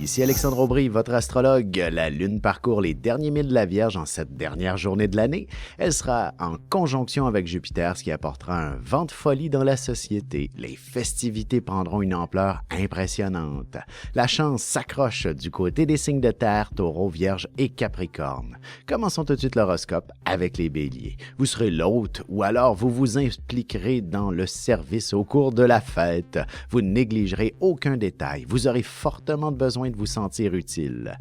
Ici Alexandre Aubry, votre astrologue. La Lune parcourt les derniers milles de la Vierge en cette dernière journée de l'année. Elle sera en conjonction avec Jupiter, ce qui apportera un vent de folie dans la société. Les festivités prendront une ampleur impressionnante. La chance s'accroche du côté des signes de terre, Taureau, Vierge et Capricorne. Commençons tout de suite l'horoscope avec les Béliers. Vous serez l'hôte ou alors vous vous impliquerez dans le service au cours de la fête. Vous ne négligerez aucun détail. Vous aurez fortement besoin de vous sentir utile.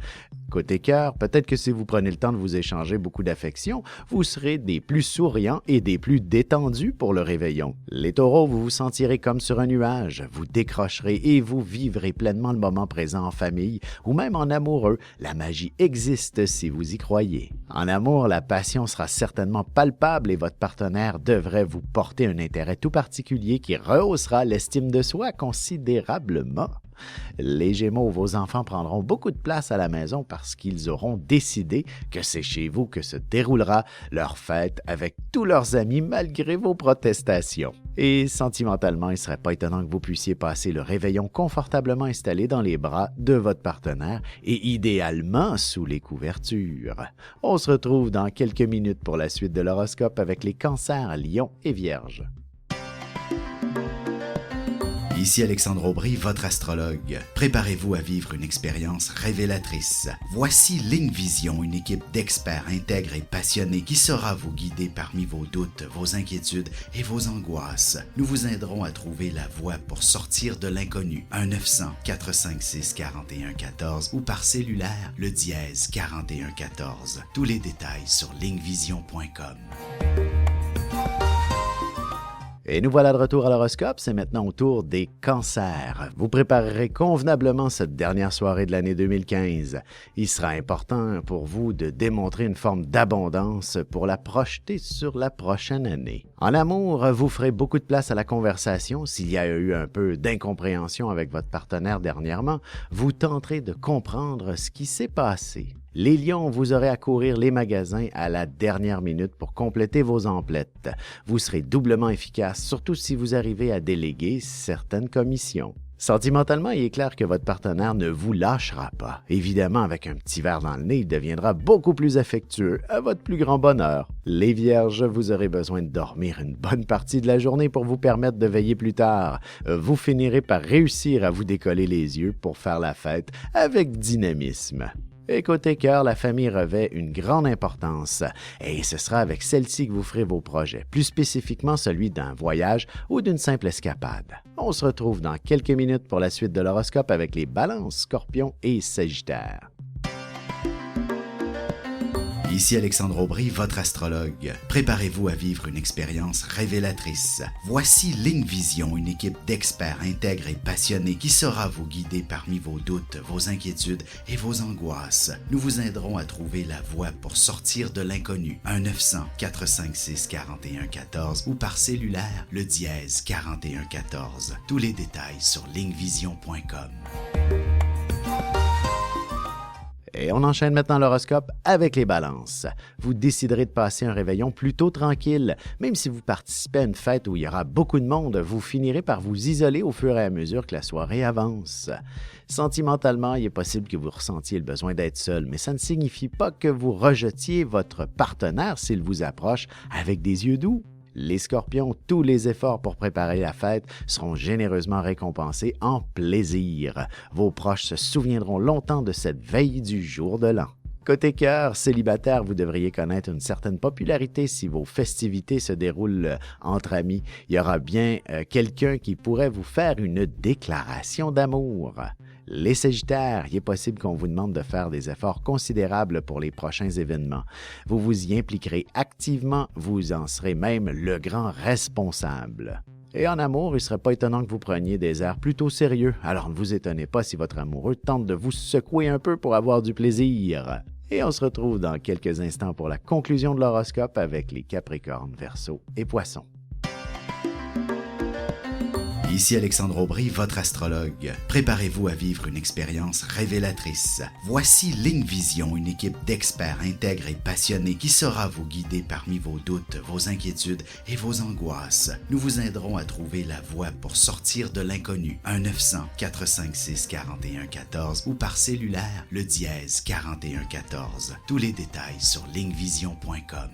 Côté cœur, peut-être que si vous prenez le temps de vous échanger beaucoup d'affection, vous serez des plus souriants et des plus détendus pour le réveillon. Les taureaux, vous vous sentirez comme sur un nuage. Vous décrocherez et vous vivrez pleinement le moment présent en famille ou même en amoureux. La magie existe si vous y croyez. En amour, la passion sera certainement palpable et votre partenaire devrait vous porter un intérêt tout particulier qui rehaussera l'estime de soi considérablement. Les Gémeaux, vos enfants prendront beaucoup de place à la maison parce qu'ils auront décidé que c'est chez vous que se déroulera leur fête avec tous leurs amis malgré vos protestations. Et sentimentalement, il ne serait pas étonnant que vous puissiez passer le réveillon confortablement installé dans les bras de votre partenaire et idéalement sous les couvertures. On se retrouve dans quelques minutes pour la suite de l'horoscope avec les Cancers, Lions et Vierges. Ici Alexandre Aubry, votre astrologue. Préparez-vous à vivre une expérience révélatrice. Voici Ligne Vision, une équipe d'experts intègres et passionnés qui saura vous guider parmi vos doutes, vos inquiétudes et vos angoisses. Nous vous aiderons à trouver la voie pour sortir de l'inconnu. 1-900-456-4114 ou par cellulaire, le dièse 4114. Tous les détails sur lignevision.com. Et nous voilà de retour à l'horoscope, c'est maintenant au tour des Cancers. Vous préparerez convenablement cette dernière soirée de l'année 2015. Il sera important pour vous de démontrer une forme d'abondance pour la projeter sur la prochaine année. En amour, vous ferez beaucoup de place à la conversation. S'il y a eu un peu d'incompréhension avec votre partenaire dernièrement, vous tenterez de comprendre ce qui s'est passé. Les lions, vous aurez à courir les magasins à la dernière minute pour compléter vos emplettes. Vous serez doublement efficace, surtout si vous arrivez à déléguer certaines commissions. Sentimentalement, il est clair que votre partenaire ne vous lâchera pas. Évidemment, avec un petit verre dans le nez, il deviendra beaucoup plus affectueux, à votre plus grand bonheur. Les Vierges, vous aurez besoin de dormir une bonne partie de la journée pour vous permettre de veiller plus tard. Vous finirez par réussir à vous décoller les yeux pour faire la fête avec dynamisme. Et côté cœur, la famille revêt une grande importance et ce sera avec celle-ci que vous ferez vos projets, plus spécifiquement celui d'un voyage ou d'une simple escapade. On se retrouve dans quelques minutes pour la suite de l'horoscope avec les Balances, Scorpions et Sagittaires. Ici Alexandre Aubry, votre astrologue. Préparez-vous à vivre une expérience révélatrice. Voici Ligne Vision, une équipe d'experts intègres et passionnés qui saura vous guider parmi vos doutes, vos inquiétudes et vos angoisses. Nous vous aiderons à trouver la voie pour sortir de l'inconnu. 1-900-456-4114 ou par cellulaire, le dièse 4114. Tous les détails sur lignevision.com. Et on enchaîne maintenant l'horoscope avec les Balances. Vous déciderez de passer un réveillon plutôt tranquille. Même si vous participez à une fête où il y aura beaucoup de monde, vous finirez par vous isoler au fur et à mesure que la soirée avance. Sentimentalement, il est possible que vous ressentiez le besoin d'être seul, mais ça ne signifie pas que vous rejetiez votre partenaire s'il vous approche avec des yeux doux. Les Scorpions, tous les efforts pour préparer la fête seront généreusement récompensés en plaisir. Vos proches se souviendront longtemps de cette veille du jour de l'an. Côté cœur, célibataire, vous devriez connaître une certaine popularité si vos festivités se déroulent entre amis. Il y aura bien quelqu'un qui pourrait vous faire une déclaration d'amour. Les Sagittaires, il est possible qu'on vous demande de faire des efforts considérables pour les prochains événements. Vous vous y impliquerez activement, vous en serez même le grand responsable. Et en amour, il ne serait pas étonnant que vous preniez des airs plutôt sérieux, alors ne vous étonnez pas si votre amoureux tente de vous secouer un peu pour avoir du plaisir. Et on se retrouve dans quelques instants pour la conclusion de l'horoscope avec les Capricornes, Verseaux et Poissons. Ici Alexandre Aubry, votre astrologue. Préparez-vous à vivre une expérience révélatrice. Voici Ligne Vision, une équipe d'experts intègres et passionnés qui saura vous guider parmi vos doutes, vos inquiétudes et vos angoisses. Nous vous aiderons à trouver la voie pour sortir de l'inconnu. 1-900-456-4114 ou par cellulaire, le dièse 4114. Tous les détails sur lignevision.com.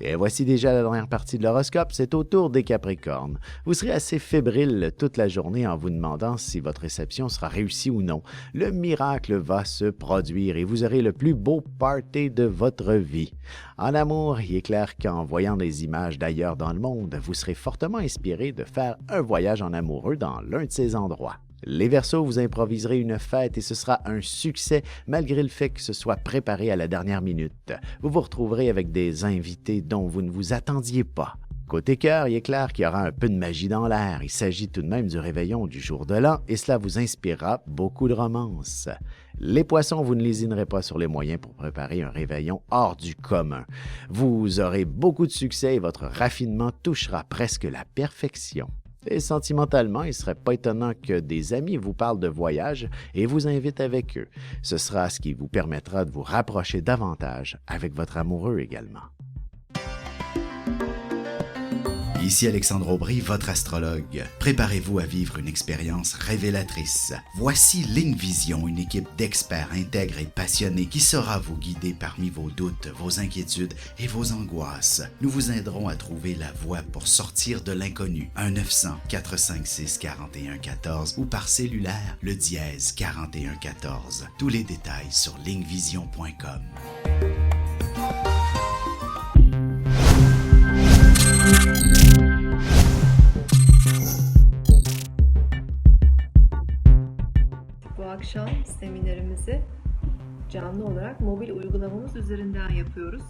Et voici déjà la dernière partie de l'horoscope, c'est au tour des Capricornes. Vous serez assez fébrile toute la journée en vous demandant si votre réception sera réussie ou non. Le miracle va se produire et vous aurez le plus beau party de votre vie. En amour, il est clair qu'en voyant des images d'ailleurs dans le monde, vous serez fortement inspiré de faire un voyage en amoureux dans l'un de ces endroits. Les Verseaux, vous improviserez une fête et ce sera un succès malgré le fait que ce soit préparé à la dernière minute. Vous vous retrouverez avec des invités dont vous ne vous attendiez pas. Côté cœur, il est clair qu'il y aura un peu de magie dans l'air. Il s'agit tout de même du réveillon du jour de l'an et cela vous inspirera beaucoup de romance. Les Poissons, vous ne lésinerez pas sur les moyens pour préparer un réveillon hors du commun. Vous aurez beaucoup de succès et votre raffinement touchera presque la perfection. Et sentimentalement, il ne serait pas étonnant que des amis vous parlent de voyage et vous invitent avec eux. Ce sera ce qui vous permettra de vous rapprocher davantage avec votre amoureux également. Ici Alexandre Aubry, votre astrologue. Préparez-vous à vivre une expérience révélatrice. Voici Ligne Vision, une équipe d'experts intègres et passionnés qui saura vous guider parmi vos doutes, vos inquiétudes et vos angoisses. Nous vous aiderons à trouver la voie pour sortir de l'inconnu. 1-900-456-4114 ou par cellulaire, le dièse 4114. Tous les détails sur lignevision.com. Bu akşam seminerimizi canlı olarak mobil uygulamamız üzerinden yapıyoruz.